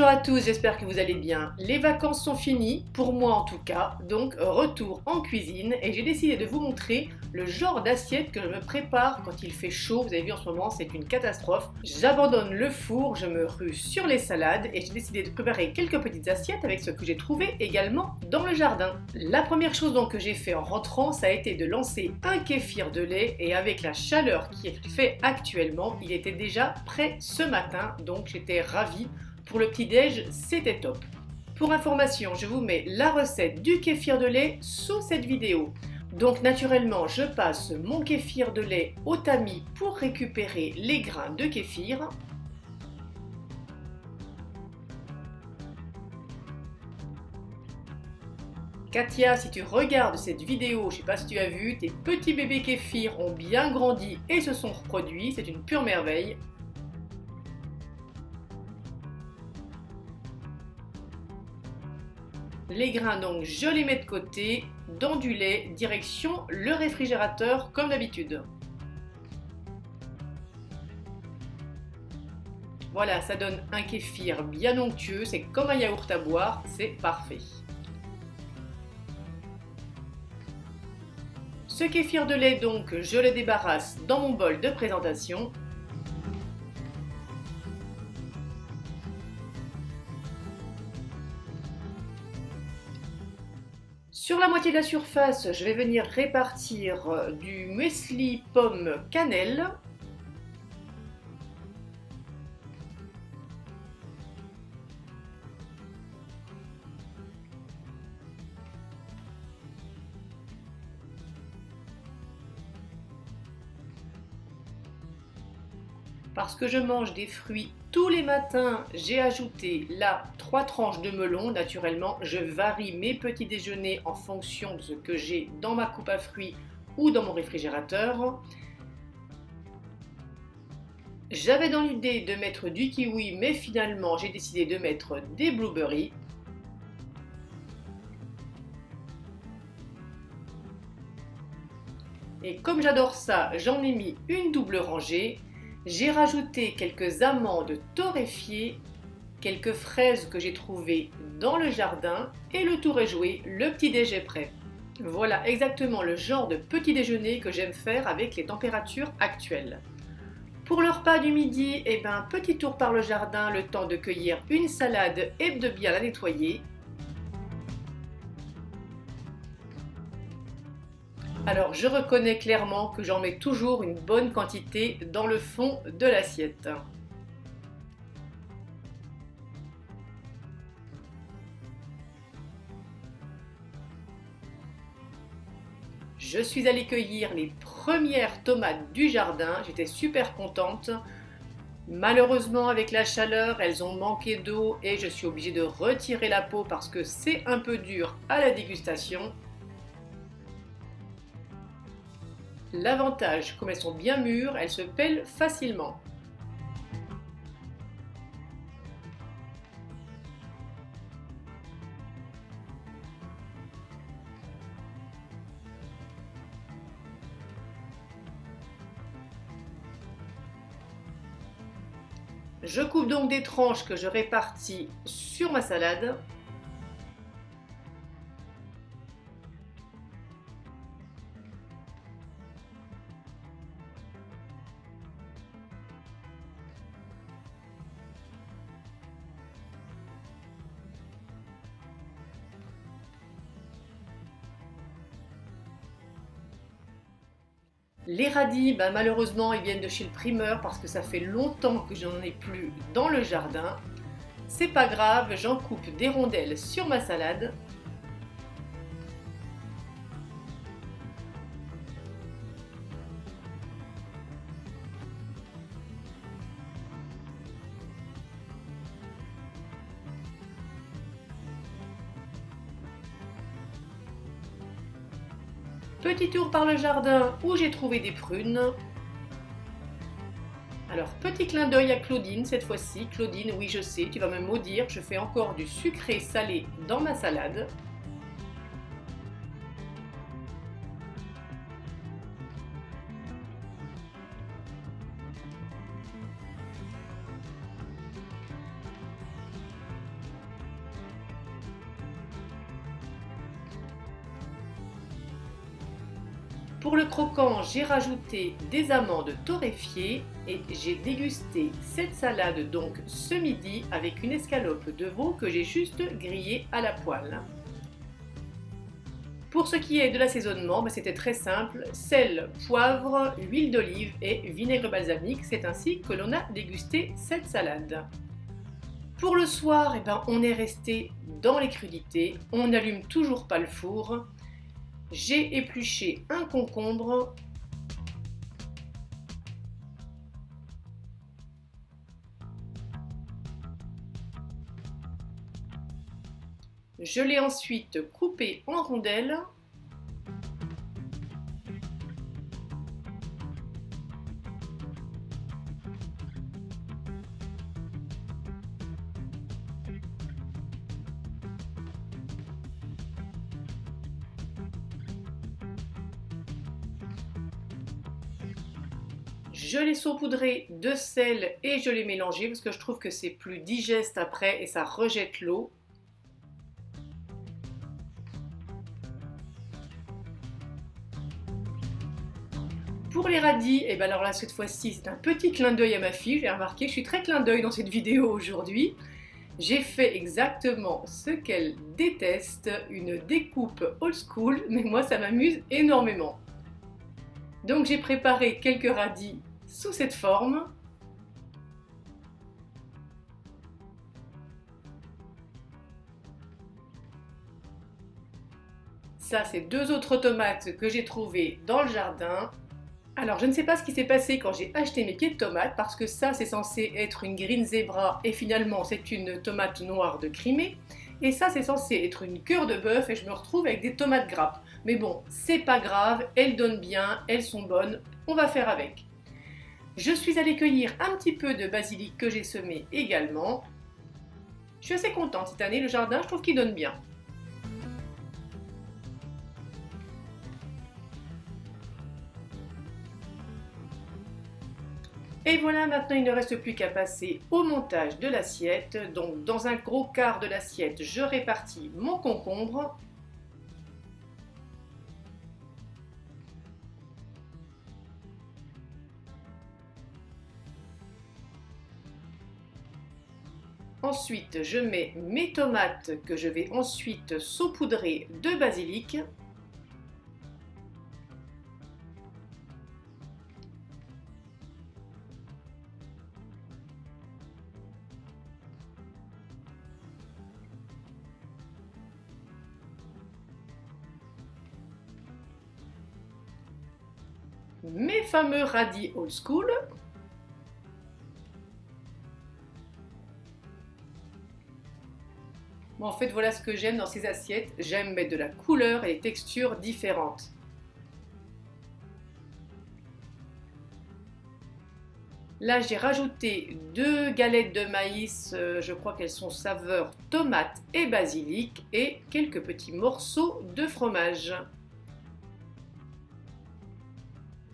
Bonjour à tous, j'espère que vous allez bien. Les vacances sont finies, pour moi en tout cas, donc retour en cuisine et j'ai décidé de vous montrer le genre d'assiette que je me prépare quand il fait chaud. Vous avez vu en ce moment, c'est une catastrophe. J'abandonne le four, je me rue sur les salades et j'ai décidé de préparer quelques petites assiettes avec ce que j'ai trouvé également dans le jardin. La première chose donc que j'ai fait en rentrant, ça a été de lancer un kéfir de lait et avec la chaleur qui est fait actuellement, il était déjà prêt ce matin, donc j'étais ravie. Pour le petit-déj, c'était top. Pour information, je vous mets la recette du kéfir de lait sous cette vidéo. Donc naturellement, je passe mon kéfir de lait au tamis pour récupérer les grains de kéfir. Katia, si tu regardes cette vidéo, je ne sais pas si tu as vu, tes petits bébés kéfirs ont bien grandi et se sont reproduits, c'est une pure merveille. Les grains donc je les mets de côté, dans du lait, direction le réfrigérateur comme d'habitude. Voilà, ça donne un kéfir bien onctueux, c'est comme un yaourt à boire, c'est parfait. Ce kéfir de lait donc, je le débarrasse dans mon bol de présentation. Sur la moitié de la surface, je vais venir répartir du muesli pomme cannelle. Parce que je mange des fruits tous les matins, j'ai ajouté là 3 tranches de melon. Naturellement, je varie mes petits déjeuners en fonction de ce que j'ai dans ma coupe à fruits ou dans mon réfrigérateur. J'avais dans l'idée de mettre du kiwi, mais finalement j'ai décidé de mettre des blueberries. Et comme j'adore ça, j'en ai mis une double rangée. J'ai rajouté quelques amandes torréfiées, quelques fraises que j'ai trouvées dans le jardin et le tour est joué, le petit déj est prêt. Voilà exactement le genre de petit déjeuner que j'aime faire avec les températures actuelles. Pour le repas du midi, petit tour par le jardin, le temps de cueillir une salade et de bien la nettoyer. Alors je reconnais clairement que j'en mets toujours une bonne quantité dans le fond de l'assiette. Je suis allée cueillir les premières tomates du jardin, j'étais super contente. Malheureusement avec la chaleur, elles ont manqué d'eau et je suis obligée de retirer la peau parce que c'est un peu dur à la dégustation. L'avantage, comme elles sont bien mûres, elles se pèlent facilement. Je coupe donc des tranches que je répartis sur ma salade. Les radis, malheureusement, ils viennent de chez le primeur parce que ça fait longtemps que j'en ai plus dans le jardin. C'est pas grave, j'en coupe des rondelles sur ma salade. Petit tour par le jardin où j'ai trouvé des prunes. Alors, petit clin d'œil à Claudine cette fois-ci. Claudine, oui je sais, tu vas me maudire, je fais encore du sucré salé dans ma salade. Pour le croquant, j'ai rajouté des amandes torréfiées et j'ai dégusté cette salade donc ce midi avec une escalope de veau que j'ai juste grillée à la poêle. Pour ce qui est de l'assaisonnement, c'était très simple, sel, poivre, huile d'olive et vinaigre balsamique, c'est ainsi que l'on a dégusté cette salade. Pour le soir, on est resté dans les crudités, on n'allume toujours pas le four. J'ai épluché un concombre, je l'ai ensuite coupé en rondelles. Je l'ai saupoudré de sel et je l'ai mélangé parce que je trouve que c'est plus digeste après et ça rejette l'eau. Pour les radis, alors là cette fois-ci c'est un petit clin d'œil à ma fille, j'ai remarqué que je suis très clin d'œil dans cette vidéo aujourd'hui. J'ai fait exactement ce qu'elle déteste, une découpe old school, mais moi ça m'amuse énormément. Donc j'ai préparé quelques radis sous cette forme. Ça, c'est 2 autres tomates que j'ai trouvées dans le jardin. Alors, je ne sais pas ce qui s'est passé quand j'ai acheté mes pieds de tomates, parce que ça, c'est censé être une Green Zebra, et finalement, c'est une tomate noire de Crimée. Et ça, c'est censé être une cœur de bœuf, et je me retrouve avec des tomates grappes. Mais bon, c'est pas grave, elles donnent bien, elles sont bonnes, on va faire avec. Je suis allée cueillir un petit peu de basilic que j'ai semé également. Je suis assez contente cette année, le jardin, je trouve qu'il donne bien. Et voilà, maintenant il ne reste plus qu'à passer au montage de l'assiette. Donc dans un gros quart de l'assiette, je répartis mon concombre. Ensuite, je mets mes tomates que je vais ensuite saupoudrer de basilic. Mes fameux radis old school. Bon, en fait, voilà ce que j'aime dans ces assiettes. J'aime mettre de la couleur et des textures différentes. Là, j'ai rajouté 2 galettes de maïs, je crois qu'elles sont saveur tomate et basilic, et quelques petits morceaux de fromage.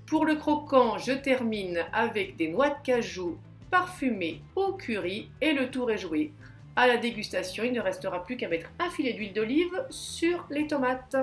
Pour le croquant, je termine avec des noix de cajou parfumées au curry et le tour est joué. À la dégustation, il ne restera plus qu'à mettre un filet d'huile d'olive sur les tomates.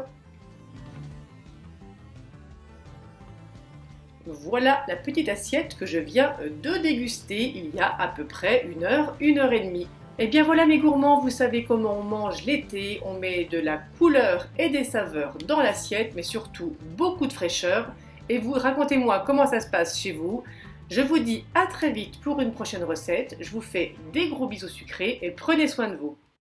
Voilà la petite assiette que je viens de déguster il y a à peu près 1 heure, 1 heure et demie. Et bien voilà mes gourmands, vous savez comment on mange l'été, on met de la couleur et des saveurs dans l'assiette, mais surtout beaucoup de fraîcheur. Et vous, racontez-moi comment ça se passe chez vous. Je vous dis à très vite pour une prochaine recette. Je vous fais des gros bisous sucrés et prenez soin de vous.